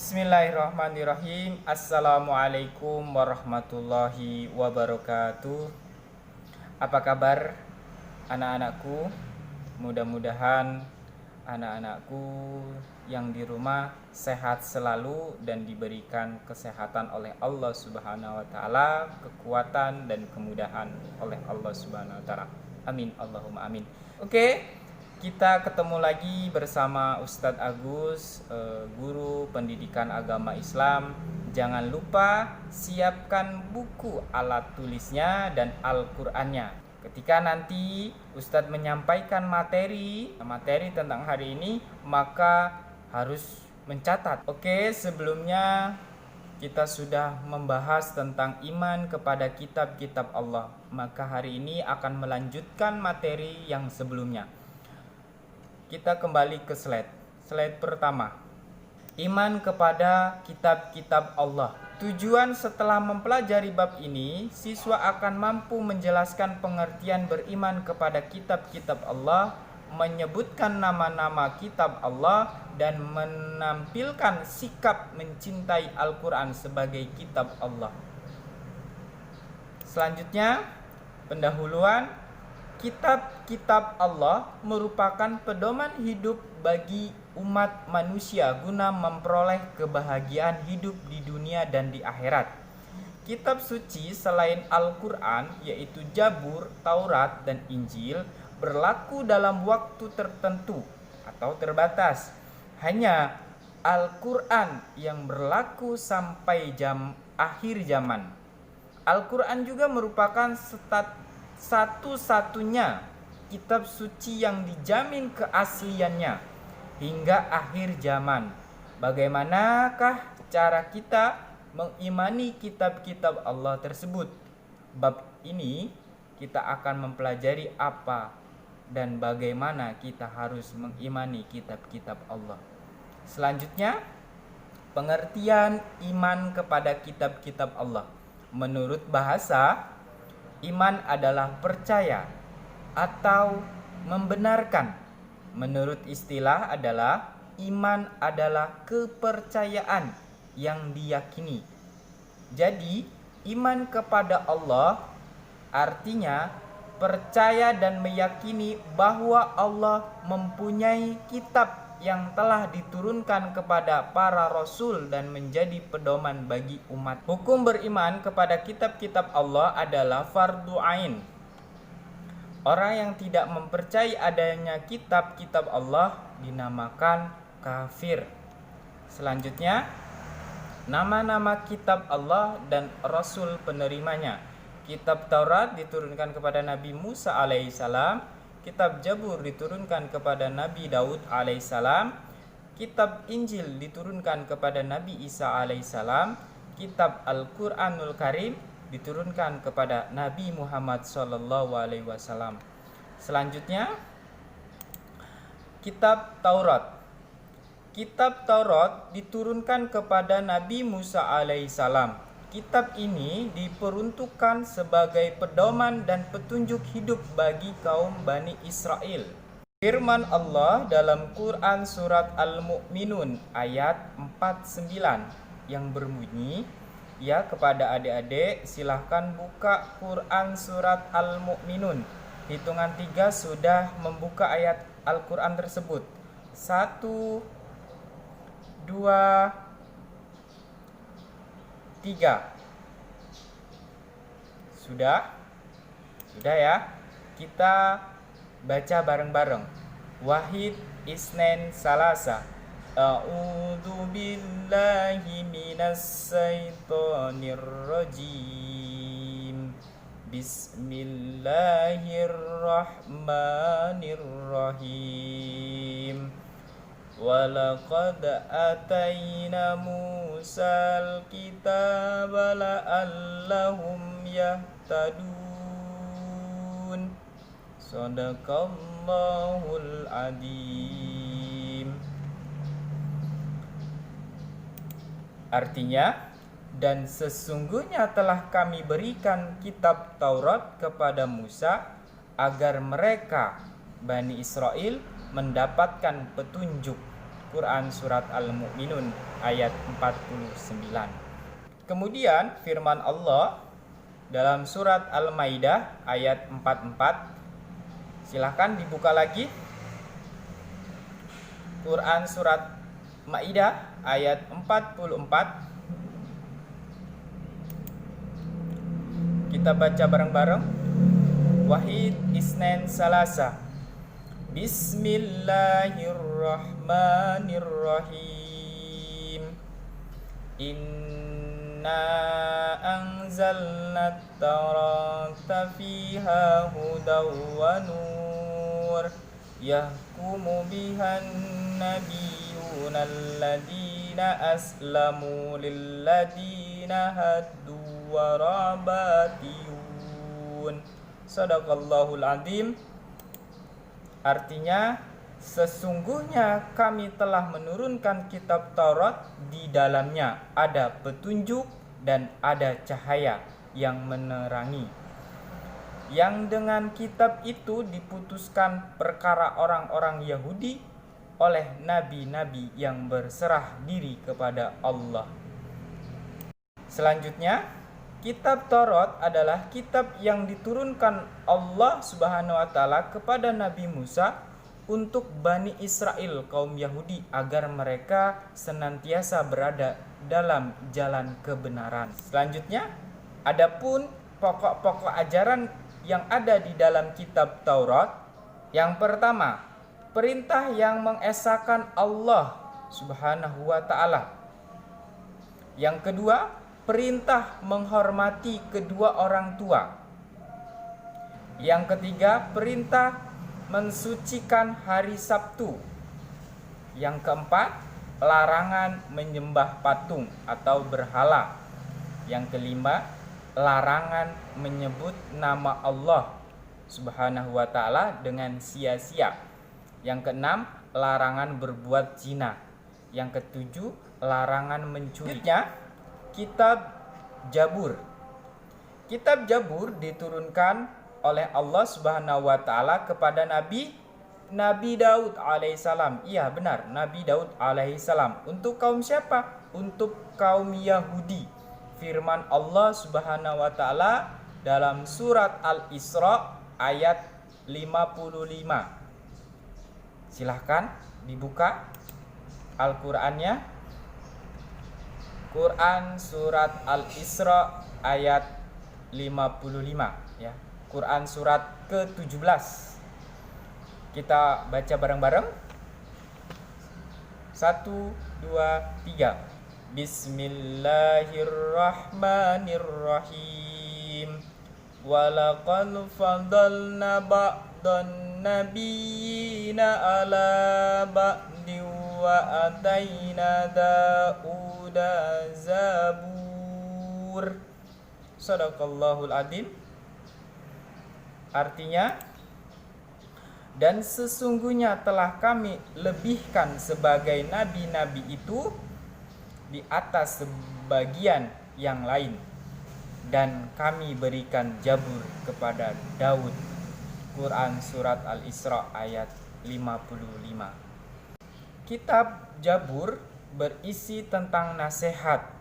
Bismillahirrahmanirrahim. Assalamualaikum warahmatullahi wabarakatuh. Apa kabar anak-anakku? Mudah-mudahan anak-anakku yang di rumah sehat selalu dan diberikan kesehatan oleh Allah Subhanahu wa taala, kekuatan dan kemudahan oleh Allah Subhanahu wa taala. Amin Allahumma amin. Oke. Kita ketemu lagi bersama Ustadz Agus, guru pendidikan agama Islam. Jangan lupa siapkan buku alat tulisnya dan Al-Qur'annya. Ketika nanti Ustadz menyampaikan materi tentang hari ini, maka harus mencatat. Oke, sebelumnya kita sudah membahas tentang iman kepada kitab-kitab Allah. Maka hari ini akan melanjutkan materi yang sebelumnya. Kita kembali ke slide pertama. Iman kepada kitab-kitab Allah. Tujuan setelah mempelajari bab ini, siswa akan mampu menjelaskan pengertian beriman kepada kitab-kitab Allah, menyebutkan nama-nama kitab Allah, dan menampilkan sikap mencintai Al-Quran sebagai kitab Allah. Selanjutnya, pendahuluan. Kitab-kitab Allah merupakan pedoman hidup bagi umat manusia guna memperoleh kebahagiaan hidup di dunia dan di akhirat. Kitab suci selain Al-Quran, yaitu Zabur, Taurat, dan Injil, berlaku dalam waktu tertentu atau terbatas. Hanya Al-Quran yang berlaku sampai akhir zaman. Al-Quran juga merupakan satu-satunya kitab suci yang dijamin keasliannya hingga akhir zaman. Bagaimanakah cara kita mengimani kitab-kitab Allah tersebut? Bab ini kita akan mempelajari apa dan bagaimana kita harus mengimani kitab-kitab Allah. Selanjutnya, pengertian iman kepada kitab-kitab Allah. Menurut bahasa, iman adalah percaya atau membenarkan. Menurut istilah adalah iman adalah kepercayaan yang diyakini. Jadi, iman kepada Allah artinya percaya dan meyakini bahwa Allah mempunyai kitab yang telah diturunkan kepada para rasul dan menjadi pedoman bagi umat. Hukum beriman kepada kitab-kitab Allah adalah fardu ain. Orang yang tidak mempercayai adanya kitab-kitab Allah dinamakan kafir. Selanjutnya, nama-nama kitab Allah dan rasul penerimanya. Kitab Taurat diturunkan kepada Nabi Musa alaihissalam. Kitab Zabur diturunkan kepada Nabi Daud alaihissalam. Kitab Injil diturunkan kepada Nabi Isa alaihissalam. Kitab Al-Quranul Karim diturunkan kepada Nabi Muhammad sallallahu alaihi wasallam. Selanjutnya, Kitab Taurat. Kitab Taurat diturunkan kepada Nabi Musa alaihissalam. Kitab ini diperuntukkan sebagai pedoman dan petunjuk hidup bagi kaum Bani Israel. Firman Allah dalam Quran surat Al-Mu'minun ayat 49 yang berbunyi, ya, kepada adik-adik silahkan buka Quran surat Al-Mu'minun. Hitungan 3 sudah membuka ayat Al-Quran tersebut. 1, 2, 3. Sudah ya. Kita baca bareng-bareng. Wahid, Isnen, Salasa. A'udzu billahi minas syaitonir rajim. Bismillahirrahmanirrahim. Walaqad atayna Musal kitaba la'allahum yahtadun. Shadaqallahul adzim. Artinya, dan sesungguhnya telah kami berikan kitab Taurat kepada Musa agar mereka Bani Israel mendapatkan petunjuk. Quran surat Al-Mu'minun ayat 49. Kemudian firman Allah dalam surat Al-Maidah ayat 44. Silahkan dibuka lagi. Quran surat Maidah ayat 44. Kita baca bareng-bareng. Wahid Isnain Salasa. Bismillahirrahmanirrahim. Inna anzalna at-taurata fiha hudaw wa nur yahkumu bihan nabiyyuna alladina aslamu lilladina haddu wa rabatiyun. Sadaqallahul azim. Artinya, sesungguhnya kami telah menurunkan kitab Taurat, di dalamnya ada petunjuk dan ada cahaya yang menerangi. Yang dengan kitab itu diputuskan perkara orang-orang Yahudi oleh nabi-nabi yang berserah diri kepada Allah. Selanjutnya, kitab Taurat adalah kitab yang diturunkan Allah Subhanahu wa taala kepada Nabi Musa untuk Bani Israel kaum Yahudi agar mereka senantiasa berada dalam jalan kebenaran. Selanjutnya, adapun pokok-pokok ajaran yang ada di dalam kitab Taurat. Yang pertama, perintah yang mengesahkan Allah Subhanahu wa taala. Yang kedua, perintah menghormati kedua orang tua. Yang ketiga, perintah mensucikan hari Sabtu. Yang keempat, larangan menyembah patung atau berhala. Yang kelima, larangan menyebut nama Allah Subhanahu wa taala dengan sia-sia. Yang keenam, larangan berbuat zina. Yang ketujuh, larangan mencuri. Kitab Jabur. Kitab Jabur diturunkan oleh Allah Subhanahu wa taala kepada Nabi Daud alaihissalam. Iya benar, Nabi Daud alaihissalam. Untuk kaum siapa? Untuk kaum Yahudi. Firman Allah Subhanahu wa taala dalam surat Al-Isra ayat 55. Silahkan dibuka Al-Qur'annya. Quran surat Al-Isra ayat 55 ya. Quran surat ke-17. Kita baca bareng-bareng. 1 2 3. Bismillahirrahmanirrahim. Walaqad fadalna ba'dan nabiyyina ala ba'di wa ataina Dauda Zabur. Sadaqallahul azim. Artinya, dan sesungguhnya telah kami lebihkan sebagai nabi-nabi itu di atas sebagian yang lain, dan kami berikan Zabur kepada Daud. Quran surat Al-Isra ayat 55. Kitab Jabur berisi tentang nasihat,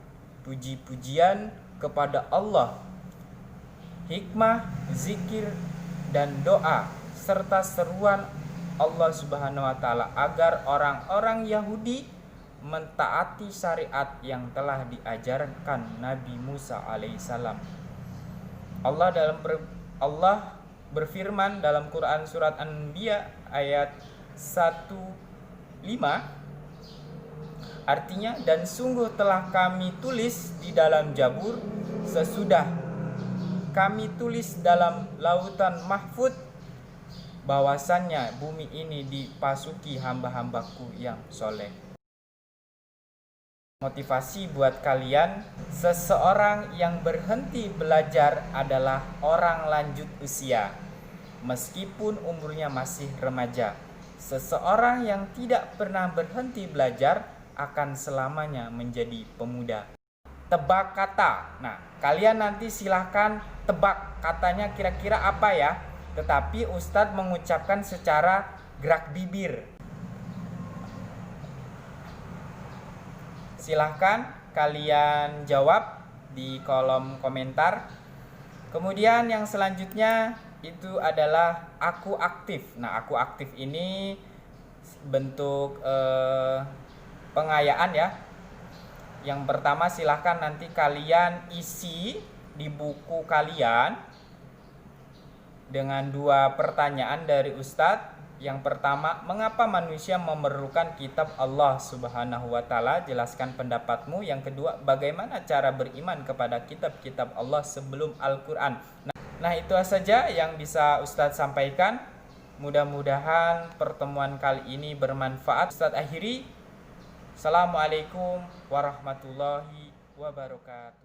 puji-pujian kepada Allah, hikmah, zikir, dan doa, serta seruan Allah Subhanahu wa taala agar orang-orang Yahudi mentaati syariat yang telah diajarkan Nabi Musa alaihissalam. Allah berfirman dalam Quran surat An-Anbiya ayat 1:5, artinya, dan sungguh telah kami tulis di dalam Jabur sesudah kami tulis dalam lautan mahfud bahwasannya bumi ini dipasuki hamba-hambaku yang soleh. Motivasi buat kalian, seseorang yang berhenti belajar adalah orang lanjut usia, meskipun umurnya masih remaja. Seseorang yang tidak pernah berhenti belajar akan selamanya menjadi pemuda. Tebak kata. Nah, kalian nanti silahkan tebak katanya kira-kira apa ya. Tetapi Ustadz mengucapkan secara gerak bibir. Silahkan kalian jawab di kolom komentar. Kemudian yang selanjutnya itu adalah aku aktif. Nah, aku aktif ini bentuk pengayaan ya. Yang pertama, silahkan nanti kalian isi di buku kalian dengan 2 pertanyaan dari Ustadz. Yang pertama, mengapa manusia memerlukan kitab Allah Subhanahu wa Ta'ala? Jelaskan pendapatmu. Yang kedua, bagaimana cara beriman kepada kitab-kitab Allah sebelum Al-Quran? Nah, itu saja yang bisa Ustadz sampaikan. Mudah-mudahan pertemuan kali ini bermanfaat. Ustadz akhiri. Assalamualaikum warahmatullahi wabarakatuh.